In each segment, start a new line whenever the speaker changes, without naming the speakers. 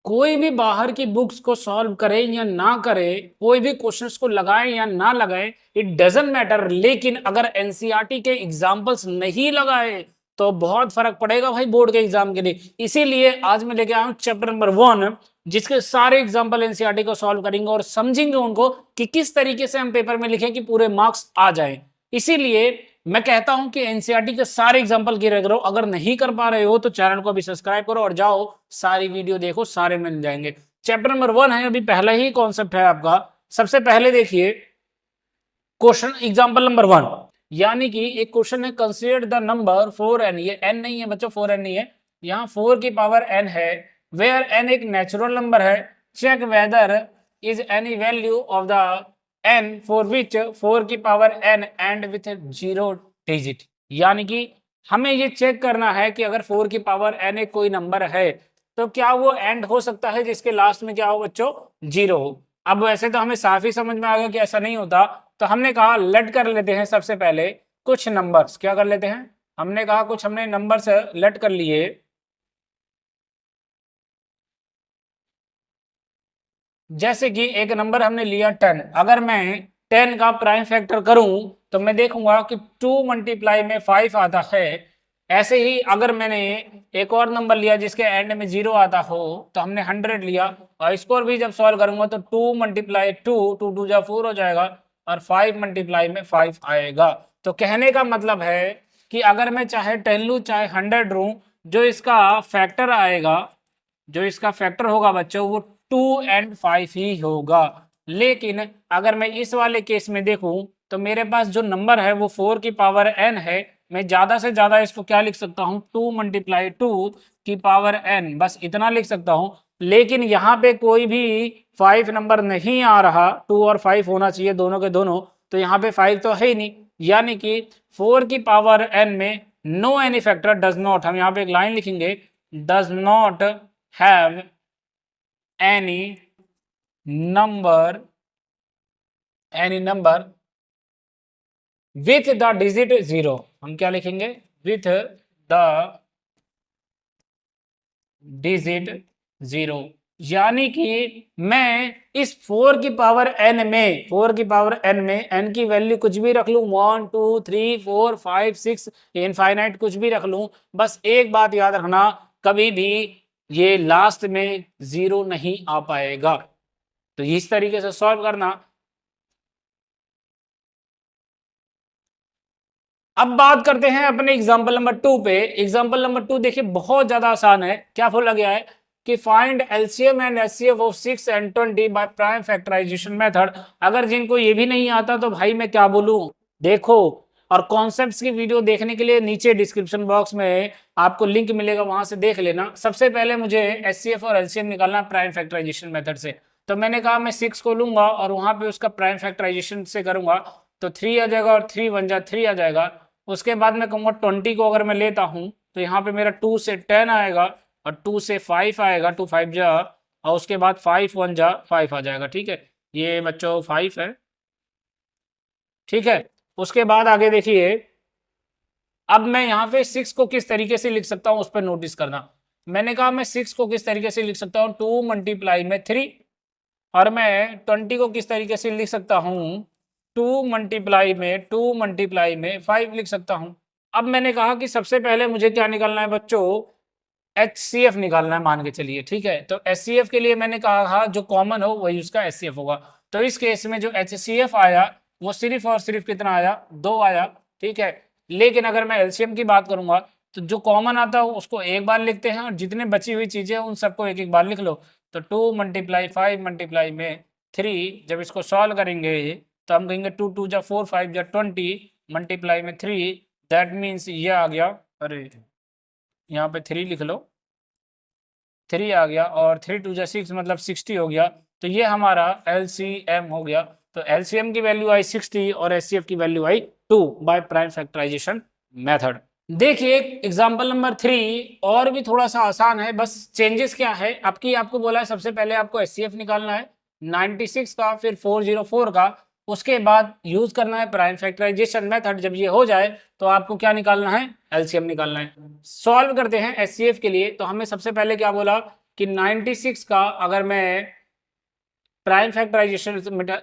कोई भी बाहर की बुक्स को सॉल्व करे या ना करे, कोई भी क्वेश्चंस को लगाए या ना लगाए, इट डजंट मैटर, लेकिन अगर एनसीईआरटी के एग्जांपल्स नहीं लगाए तो बहुत फर्क पड़ेगा भाई बोर्ड के एग्जाम के लिए। इसीलिए आज मैं लेके आया हूं चैप्टर नंबर 1, जिसके सारे एग्जाम्पल एनसीईआरटी को सॉल्व करेंगे और समझेंगे उनको कि किस तरीके से हम पेपर में लिखें कि पूरे मार्क्स आ जाए। इसीलिए मैं कहता हूं कि एनसीईआरटी के सारे एग्जांपल क्लियर करो। अगर नहीं कर पा रहे हो तो चैनल को अभी सब्सक्राइब करो और जाओ सारी वीडियो देखो, सारे मिल जाएंगे। चैप्टर नंबर 1 है, अभी पहला ही कॉन्सेप्ट है आपका। सबसे पहले देखिए क्वेश्चन एग्जांपल नंबर 1, यानी कि एक क्वेश्चन है, कंसीडर द नंबर 4n, ये n नहीं है बच्चों, 4n नहीं है, यहाँ 4 की पावर n है, वेयर n एक नेचुरल नंबर है, check whether is any value of the n for which 4 की power n end with 0 digit. यानी कि हमें ये चेक करना है कि अगर 4 की पावर n एक कोई नंबर है तो क्या वो एंड हो सकता है जिसके लास्ट में क्या हो बच्चों, 0 हो। अब वैसे तो हमें साफ ही समझ में आ गया कि ऐसा नहीं होता, तो हमने कहा लेट कर लेते हैं सबसे पहले कुछ नंबर्स, क्या कर लेते हैं, हमने कहा कुछ हमने नंबर्स लेट कर लिए। जैसे कि एक नंबर हमने लिया 10, अगर मैं 10 का प्राइम फैक्टर करूं तो मैं देखूंगा कि 2 मल्टीप्लाई में 5 आता है। ऐसे ही अगर मैंने एक और नंबर लिया जिसके एंड में 0 आता हो तो हमने 100 लिया, और इसको भी जब सॉल्व करूंगा तो 2 मल्टीप्लाई 2, 2 2 जा 4 हो जाएगा, और 5 मल्टीप्लाई में 5 आएगा। तो कहने का मतलब है कि अगर मैं चाहे 10 लूँ चाहे 100 लूँ, जो इसका फैक्टर आएगा, जो इसका फैक्टर होगा बच्चों वो 2 एंड 5 ही होगा। लेकिन अगर मैं इस वाले केस में देखूं तो मेरे पास जो नंबर है वो 4 की पावर n है, मैं ज्यादा से ज्यादा इसको क्या लिख सकता हूं, 2 मल्टीप्लाई 2 की पावर n, बस इतना लिख सकता हूं। लेकिन यहाँ पे कोई भी 5 नंबर नहीं आ रहा, 2 और 5 होना चाहिए दोनों के दोनों, तो यहाँ पे 5 तो है ही नहीं, यानी कि 4 की पावर n में no any factor does not, हम यहाँ पे एक लाइन लिखेंगे, does not have any number with the digit 0, हम क्या लिखेंगे, with the digit 0। यानी कि मैं इस 4 की पावर n में, 4 की पावर n में n की वैल्यू कुछ भी रख लूं, 1 2 3 4 5 6 इनफाइनाइट कुछ भी रख लूं, बस एक बात याद रखना, कभी भी ये लास्ट में 0 नहीं आ पाएगा। तो इस तरीके से सॉल्व करना। अब बात करते हैं अपने एग्जांपल नंबर 2 पे। एग्जांपल नंबर 2 देखिए बहुत ज्यादा आसान है, क्या बोला गया है कि find LCM and HCF of 6 and 20 by prime factorization method. अगर जिनको ये भी नहीं आता तो भाई मैं क्या बोलूं, देखो, और कॉन्सेप्ट्स की वीडियो देखने के लिए नीचे डिस्क्रिप्शन बॉक्स में आपको लिंक मिलेगा, वहां से देख लेना। सबसे पहले मुझे एचसीएफ और एलसीएम निकालना प्राइम फैक्टराइजेशन मेथड से, तो मैंने कहा मैं 6 को लूंगा और वहां पे उसका प्राइम फैक्टराइजेशन से करूंगा, तो 3 आ जाएगा और 3 1 जा 3 आ जाएगा। उसके बाद मैं कहूँगा 20 को अगर मैं लेता हूँ तो यहाँ पे मेरा 2 से 10 आएगा और 2 से 5 आएगा, 2 5 जा, और उसके बाद 5 1 जा 5 आ जाएगा। ठीक है, ये बच्चों 5 है। ठीक है, उसके बाद आगे देखिए, अब मैं यहाँ पे 6 को किस तरीके से लिख सकता हूँ उस पर नोटिस करना। मैंने कहा मैं 6 को किस तरीके से लिख सकता हूँ, 2 मल्टीप्लाई में 3, और मैं 20 को किस तरीके से लिख सकता हूँ, 2 मल्टीप्लाई में 5 लिख सकता हूं। अब मैंने कहा कि सबसे पहले मुझे क्या निकालना है बच्चों, HCF निकालना है, मान के चलिए। ठीक है, तो HCF के लिए मैंने कहा जो कॉमन हो वही उसका HCF होगा। तो इस केस में जो HCF आया वो सिर्फ और सिर्फ कितना आया, 2 आया। ठीक है, लेकिन अगर मैं एलसीएम की बात करूंगा तो जो कॉमन आता है उसको एक बार लिखते हैं और जितने बची हुई चीजें उन सबको एक एक बार लिख लो। तो 2 मल्टीप्लाई 5 मल्टीप्लाई में 3, जब इसको सॉल्व करेंगे तो हम कहेंगे 2 2 जा 4 5 जा 20 मल्टीप्लाई में 3, दैट मीन्स ये आ गया, अरे यहाँ पे 3 लिख लो, 3 आ गया, और 3 2 जा 6 मतलब 60 हो गया। तो ये हमारा एलसीएम हो गया। तो एलसीएम की वैल्यू आई 60 और एचसीएफ की वैल्यू आई 2 बाय प्राइम फैक्टराइजेशन मेथड। देखिए एग्जाम्पल नंबर 3 और भी थोड़ा सा आसान है, बस चेंजेस क्या है आपको बोला है सबसे पहले आपको एचसीएफ निकालना है 96 का, फिर 404 का, उसके बाद यूज करना है प्राइम फैक्टराइजेशन मेथड। जब ये हो जाए तो आपको क्या निकालना है, एलसीएम निकालना है। सॉल्व करते हैं एचसीएफ के लिए, तो हमें सबसे पहले क्या बोला कि 96 का अगर मैं प्राइम फैक्टराइजेशन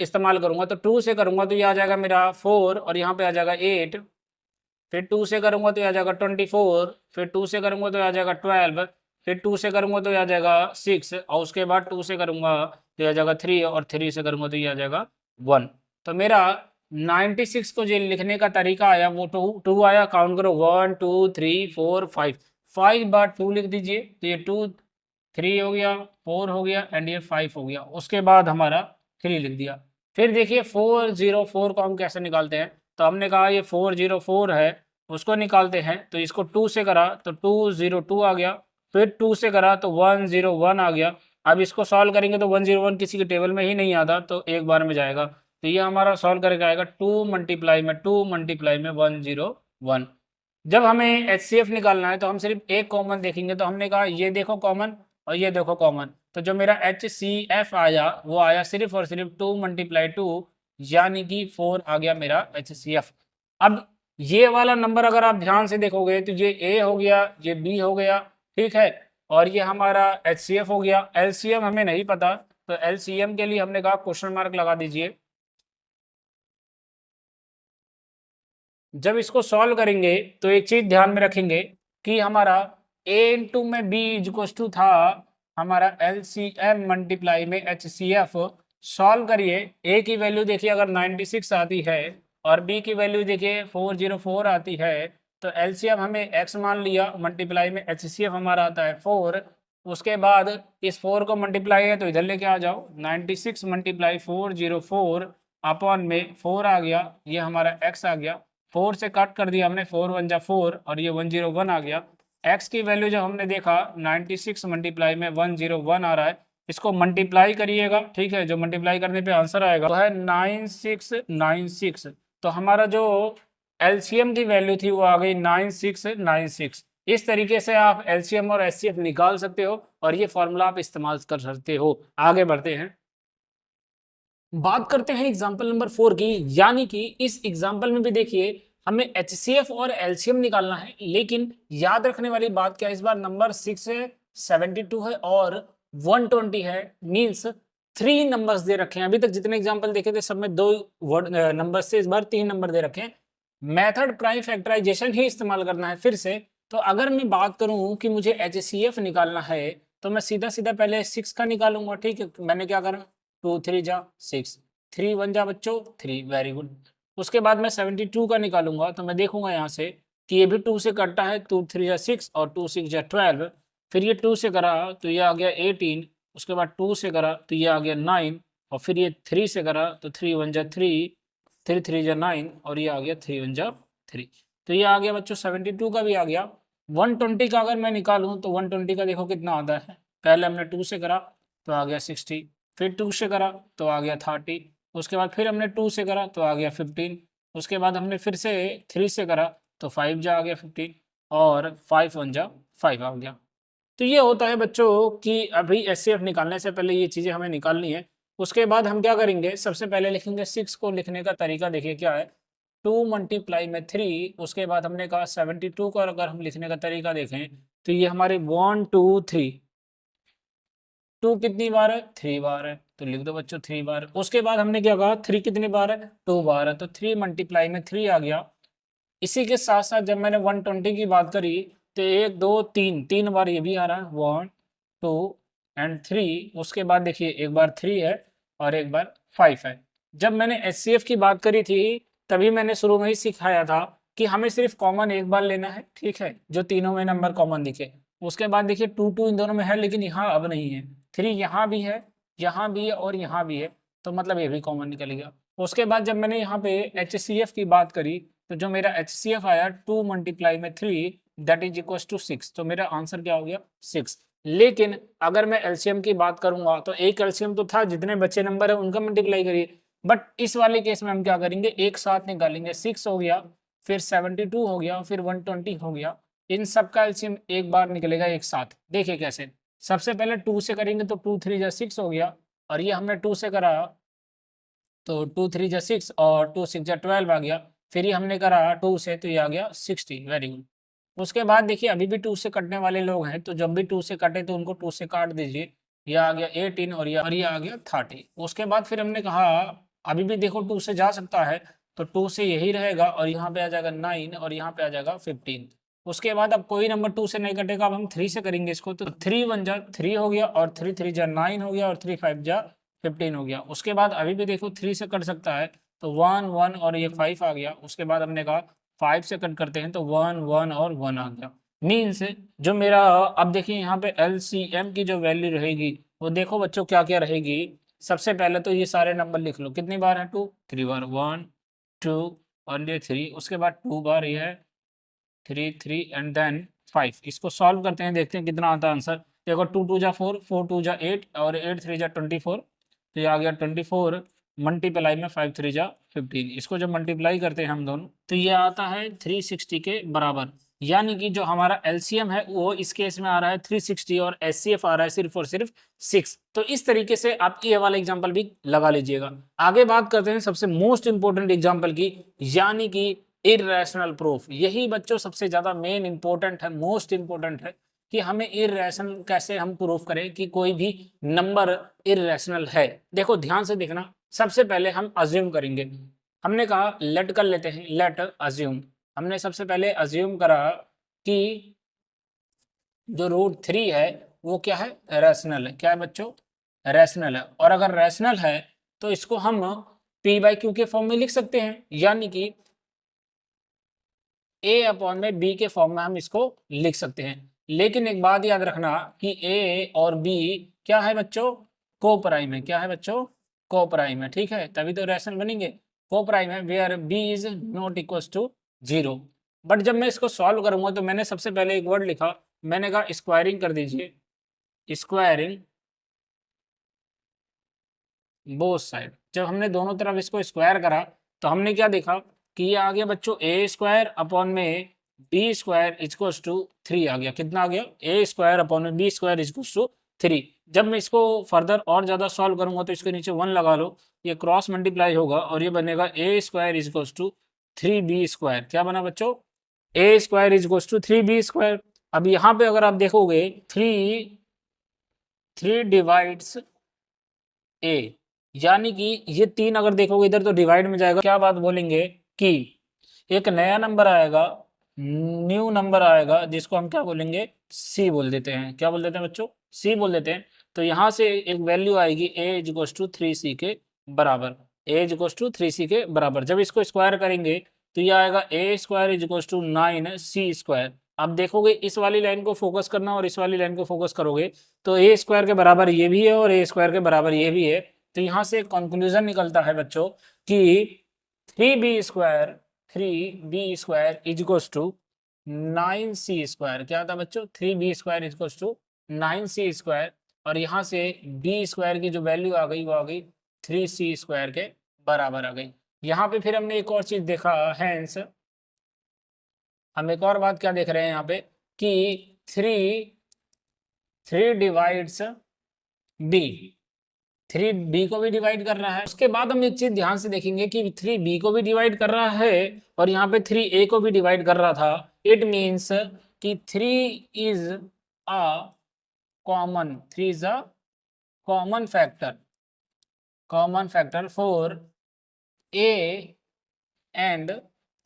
इस्तेमाल करूंगा तो 2 से करूंगा तो ये आ जाएगा मेरा 4 और यहाँ पे आ जाएगा 8, फिर 2 से करूंगा तो ये आ जाएगा 24, फिर 2 से करूंगा तो ये आ जाएगा 12, फिर 2 से करूंगा तो ये आ जाएगा 6 और उसके बाद 2 से करूंगा तो ये आ जाएगा 3 और 3 से करूंगा तो ये आ जाएगा 1। तो मेरा 96 को जो लिखने का तरीका आया वो टू आया। काउंट करो 1 2 3 4 5, 5 बार 2 लिख दीजिए तो ये 2 3 हो गया, 4 हो गया एंड ये 5 हो गया। उसके बाद हमारा 3 लिख दिया। फिर देखिए 404 को हम कैसे निकालते हैं। तो हमने कहा ये 404 है, उसको निकालते हैं। तो इसको 2 से करा तो 202 आ गया, फिर 2 से करा तो 101 आ गया। अब इसको सॉल्व करेंगे तो 101 किसी के टेबल में ही नहीं आता तो एक बार में जाएगा। तो ये हमारा सॉल्व करके आएगा 2 मल्टीप्लाई में 101। जब हमें एचसीएफ निकालना है तो हम सिर्फ एक कॉमन देखेंगे। तो हमने कहा ये देखो कॉमन और ये देखो कॉमन। तो जो मेरा HCF आया वो आया सिर्फ और सिर्फ 2 मल्टीप्लाई 2 यानी कि 4 आ गया मेरा HCF। अब ये वाला नंबर अगर आप ध्यान से देखोगे तो ये A हो गया, ये B हो गया, ठीक है, और ये हमारा HCF हो गया। LCM हमें नहीं पता तो LCM के लिए हमने कहा क्वेश्चन मार्क लगा दीजिए। जब इसको सॉल्व करेंगे तो एक चीज ध्यान में रखेंगे कि हमारा a इंटू में b इक्वल टू था हमारा LCM मल्टीप्लाई में HCF। सॉल्व करिए, a की वैल्यू देखिए अगर 96 आती है और b की वैल्यू देखिए 404 आती है तो LCM हमें x मान लिया, मल्टीप्लाई में HCF हमारा आता है 4। उसके बाद इस 4 को मल्टीप्लाई है तो इधर लेके आ जाओ, 96 मल्टीप्लाई 404 अपॉन में 4 आ गया, ये हमारा x आ गया। 4 से कट कर दिया हमने, 4 1 जा 4 और ये 101 आ गया। x की वैल्यू जब हमने देखा 96 मल्टीप्लाई में 101 आ रहा है, इसको मल्टीप्लाई करिएगा, ठीक है, जो मल्टीप्लाई करने पे आंसर आएगा वो है 9696। तो हमारा जो एलसीएम की वैल्यू थी वो आ गई 9696। इस तरीके से आप एलसीएम और एचसीएफ निकाल सकते हो और ये फॉर्मूला आप इस्तेमाल कर सकते हो। आगे बढ़ते हैं, बात करते हैं एग्जाम्पल नंबर 4 की। यानी कि इस एग्जाम्पल में भी देखिए हमें HCF और LCM निकालना है, लेकिन याद रखने वाली बात क्या है, इस बार नंबर 6 है, 72 है और 120 है, मींस 3 नंबर्स दे रखे हैं। अभी तक जितने एग्जाम्पल देखे थे सब में 2 नंबर से इस बार 3 नंबर दे रखे हैं। मेथड प्राइम फैक्टराइजेशन ही इस्तेमाल करना है फिर से। तो अगर मैं बात करूं कि मुझे HCF निकालना है तो मैं सीधा सीधा पहले 6 का निकालूंगा, ठीक है। मैंने क्या करा, 2 3 जा 6, 3 1 जा बच्चों 3, वेरी गुड। उसके बाद मैं 72 का निकालूंगा तो मैं देखूंगा यहाँ से कि ये भी 2 से कटता है, 2 3 जा 6 और 2 6 जा 12। फिर ये 2 से करा तो ये आ गया 18, उसके बाद 2 से करा तो ये आ गया 9 और फिर ये 3 से करा तो 3 1 जा 3, 3 3 जा 9 और ये आ गया 3 1 जा 3। तो ये आ गया बच्चों 72 का भी आ गया। 120 का अगर मैं निकालूं तो 120 का देखो कितना आता है। पहले हमने 2 से करा तो आ गया 60, फिर 2 से करा तो आ गया 30, उसके बाद फिर हमने 2 से करा तो आ गया 15, उसके बाद हमने फिर से 3 से करा तो 5 जा आ गया 15 और 5 1 जा 5 आ गया। तो ये होता है बच्चों कि अभी एचसीएफ निकालने से पहले ये चीज़ें हमें निकालनी है। उसके बाद हम क्या करेंगे, सबसे पहले लिखेंगे 6 को। लिखने का तरीका देखिए क्या है, 2 मल्टीप्लाई में 3, उसके बाद हमने कहा 72 को अगर हम लिखने का तरीका देखें तो ये हमारे 1 2 3, 2 कितनी बार है, 3 बार है तो लिख दो बच्चों 3 बार। उसके बाद हमने क्या कहा 3 कितनी बार है, 2 बार है तो 3 मल्टीप्लाई में 3 आ गया। इसी के साथ साथ जब मैंने 120 की बात करी तो 1 2 3, 3 बार ये भी आ रहा है, 1 2 एंड 3। उसके बाद देखिए एक बार 3 है और एक बार 5 है। जब मैंने HCF की बात करी थी तभी मैंने शुरू में ही सिखाया था कि हमें सिर्फ कॉमन एक बार लेना है, ठीक है, जो तीनों में नंबर कॉमन दिखे। उसके बाद देखिए 2 2 इन दोनों में है लेकिन यहाँ अब नहीं है, 3 यहाँ भी है, यहाँ भी है और यहाँ भी है, तो मतलब ये भी कॉमन निकल गया। उसके बाद जब मैंने यहाँ पे HCF की बात करी तो जो मेरा HCF आया 2 मल्टीप्लाई में 3 दैट इज इक्वल टू 6, तो मेरा आंसर क्या हो गया 6। लेकिन अगर मैं एलसीएम की बात करूंगा तो एक एलसीएम तो था, जितने बच्चे नंबर है उनका मल्टीप्लाई करिए, बट इस वाले केस में हम क्या करेंगे, एक साथ निकालेंगे। 6 हो गया, फिर 72 हो गया, फिर 120 हो गया, इन सब का एलसीएम एक बार निकलेगा एक साथ। देखिए कैसे, सबसे पहले 2 से करेंगे तो 2 3 जा 6 हो गया और ये हमने 2 से करा तो 2 3 जा 6 और 2 6 जा 12 आ गया। फिर ये हमने करा 2 से तो ये आ गया 60, वेरी गुड। उसके बाद देखिए अभी भी 2 से कटने वाले लोग हैं, तो जब भी 2 से कटे तो उनको 2 से काट दीजिए। ये आ गया 18 और ये आ गया 30। उसके बाद फिर हमने कहा अभी भी देखो 2 से जा सकता है, तो 2 से यही रहेगा और यहाँ पे आ जाएगा 9 और यहाँ पे आ जाएगा 15। उसके बाद अब कोई नंबर 2 से नहीं कटेगा, अब हम 3 से करेंगे इसको, तो 3 1 जा 3 हो गया और 3 3 जा 9 हो गया और 3 5 जा 15 हो गया। उसके बाद अभी भी देखो 3 से कट सकता है, तो 1 1 और ये 5 आ गया। उसके बाद हमने कहा 5 से कट करते हैं, तो 1 1 और 1 आ गया। मीन्स जो मेरा अब देखिए यहाँ पे एलसीएम की जो वैल्यू रहेगी वो देखो बच्चों क्या क्या रहेगी। सबसे पहले तो ये सारे नंबर लिख लो, कितनी बार है 2 3 बार, 1 2 और ये 3, उसके बाद 2 बार ये है 3 3 एंड देन 5। इसको सॉल्व करते हैं, देखते हैं कितना आता है आंसर। देखो 2 2 जा 4 4 2 जा 8 और 8 3 जा 24, तो ये आ गया 24 मल्टीप्लाई में 5 3 जा 15। इसको जब मल्टीप्लाई करते हैं हम दोनों तो ये आता है 360 के बराबर। यानी कि जो हमारा एलसीएम है वो इस केस में आ रहा है 360 और एचसीएफ आ रहा है सिर्फ और सिर्फ 6। तो इस तरीके से आप ये वाला एग्जांपल भी लगा लीजिएगा। आगे बात करते हैं सबसे मोस्ट इंपोर्टेंट एग्जांपल की, यानी कि इररेशनल प्रूफ। यही बच्चों सबसे ज्यादा मेन इंपॉर्टेंट है, मोस्ट इंपॉर्टेंट है कि हमें इररेशनल कैसे हम प्रूफ करें कि कोई भी नंबर इररेशनल है। देखो ध्यान से देखना, सबसे पहले हम अज्यूम करेंगे। हमने कहा लेट कर लेते हैं, लेट अज्यूम। हमने सबसे पहले अज्यूम करा कि जो √3 है वो क्या है, रैशनल है। क्या है बच्चों, रैशनल है। और अगर रैशनल है तो इसको हम p/q के फॉर्म में लिख सकते हैं, यानी कि a/b के फॉर्म में हम इसको लिख सकते हैं। लेकिन एक बात याद रखना कि a और b क्या है बच्चों, को प्राइम है। क्या है बच्चों, को प्राइम है। ठीक है, तभी तो रैशनल बनेंगे। को प्राइम है where b is not equal to 0। But जब मैं इसको सॉल्व करूंगा तो मैंने सबसे पहले एक वर्ड लिखा, मैंने कहा स्क्वायरिंग कर दीजिए, स्क्वायरिंग बोथ साइड। जब हमने दोनों तरफ इसको स्क्वायर करा तो हमने क्या देखा कि ये आ गया बच्चों ए स्क्वायर अपॉन में बी स्क्वायर इक्वल्स टू 3 आ गया। कितना आ गया, ए स्क्वायर अपॉन में बी स्क्वायर इक्वल्स टू 3। जब मैं इसको फर्दर और ज़्यादा सॉल्व करूंगा तो इसके नीचे 1 लगा लो, ये क्रॉस मल्टीप्लाई होगा और ये बनेगा a square equals to 3b square. क्या बना बच्चों, a square equals to 3b square. अब यहाँ पे अगर आप देखोगे 3 डिवाइड्स ए, यानी कि ये 3 अगर देखोगे इधर तो डिवाइड में जाएगा। क्या बात बोलेंगे कि एक नया नंबर आएगा, न्यू नंबर आएगा, जिसको हम क्या बोलेंगे, सी बोल देते हैं। क्या बोल देते हैं बच्चों, सी बोल देते हैं। तो यहाँ से एक वैल्यू आएगी ए इक्वल्स टू 3c के बराबर, ए इक्वल्स टू 3c के बराबर। जब इसको स्क्वायर करेंगे तो ये आएगा a square equals to 9c square. अब देखोगे इस वाली लाइन को फोकस करना और इस वाली लाइन को फोकस करोगे तो ए स्क्वायर के बराबर ये भी है और ए स्क्वायर के बराबर ये भी है। तो यहाँ से कंक्लूजन निकलता है बच्चों कि 3b square equals to 9c square. क्या था बच्चों, 3b square equals to 9c square. और यहाँ से b स्क्वायर की जो वैल्यू आ गई वो आ गई 3c स्क्वायर के बराबर आ गई। यहाँ पे फिर हमने एक और चीज देखा, हैंस हम एक और बात क्या देख रहे हैं यहाँ पे कि 3 डिवाइड्स b, 3b को भी डिवाइड कर रहा है। उसके बाद हम एक चीज ध्यान से देखेंगे कि 3b को भी डिवाइड कर रहा है और यहाँ पे 3a को भी डिवाइड कर रहा था। इट मीन्स कि 3 is a common factor for a and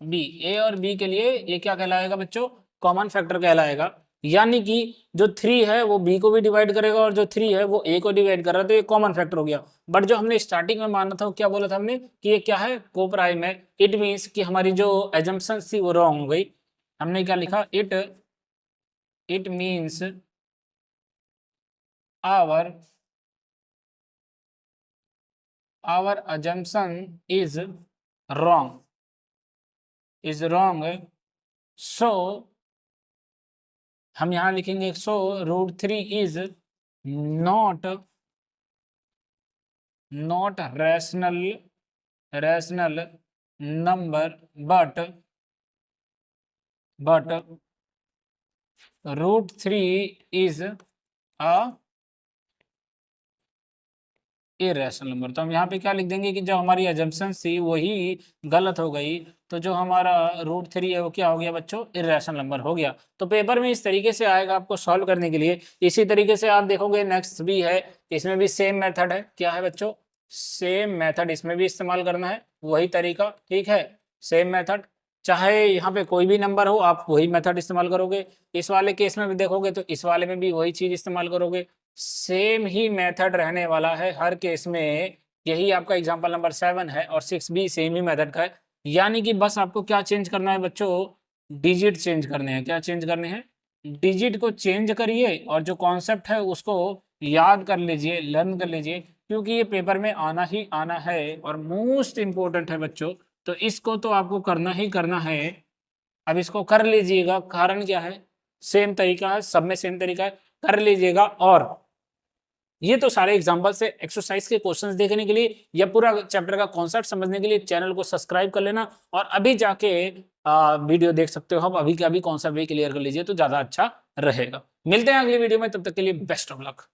b। a और b के लिए ये क्या कहलाएगा बच्चों, कॉमन फैक्टर कहलाएगा। यानी कि जो 3 है वो b को भी डिवाइड करेगा और जो 3 है वो a को डिवाइड कर रहा है, तो ये कॉमन फैक्टर हो गया। बट जो हमने स्टार्टिंग में माना था क्या बोला था हमने कि ये क्या है, को प्राइम है। इट मीन्स कि हमारी जो एजम्पशन थी वो रॉन्ग हो गई। हमने क्या लिखा, it means our assumption is wrong, so हम यहाँ लिखेंगे so √3 is not rational number but √3 is a irrational number. तो हम यहाँ पे क्या लिख देंगे कि जो हमारी एजम्पशन थी वही गलत हो गई तो जो हमारा √3 है वो क्या हो गया बच्चों, इर्रेशनल नंबर हो गया। तो पेपर में इस तरीके से आएगा आपको सॉल्व करने के लिए। इसी तरीके से आप देखोगे नेक्स्ट भी है, इसमें भी सेम मेथड है। क्या है बच्चों, सेम मेथड इसमें भी इस्तेमाल करना है, वही तरीका, ठीक है, सेम मेथड। चाहे यहाँ पे कोई भी नंबर हो आप वही मेथड इस्तेमाल करोगे। इस वाले केस में भी देखोगे तो इस वाले में भी वही चीज इस्तेमाल करोगे। सेम ही मेथड रहने वाला है हर केस में। यही आपका एग्जाम्पल नंबर 7 है और 6 भी सेम ही मेथड का है। यानी कि बस आपको क्या चेंज करना है बच्चों, डिजिट चेंज करने हैं। क्या चेंज करने हैं, डिजिट को चेंज करिए और जो कॉन्सेप्ट है उसको याद कर लीजिए, लर्न कर लीजिए, क्योंकि ये पेपर में आना ही आना है और मोस्ट इंपॉर्टेंट है बच्चों। तो इसको तो आपको करना ही करना है। अब इसको कर लीजिएगा, कारण क्या है, सेम तरीका है, सब में सेम तरीका है, कर लीजिएगा। और ये तो सारे एग्जाम्पल से एक्सरसाइज के क्वेश्चंस देखने के लिए या पूरा चैप्टर का कॉन्सेप्ट समझने के लिए चैनल को सब्सक्राइब कर लेना और अभी जाके वीडियो देख सकते हो। हम अभी का भी कॉन्सेप्ट भी क्लियर कर लीजिए तो ज्यादा अच्छा रहेगा। मिलते हैं अगली वीडियो में, तब तक के लिए बेस्ट ऑफ लक।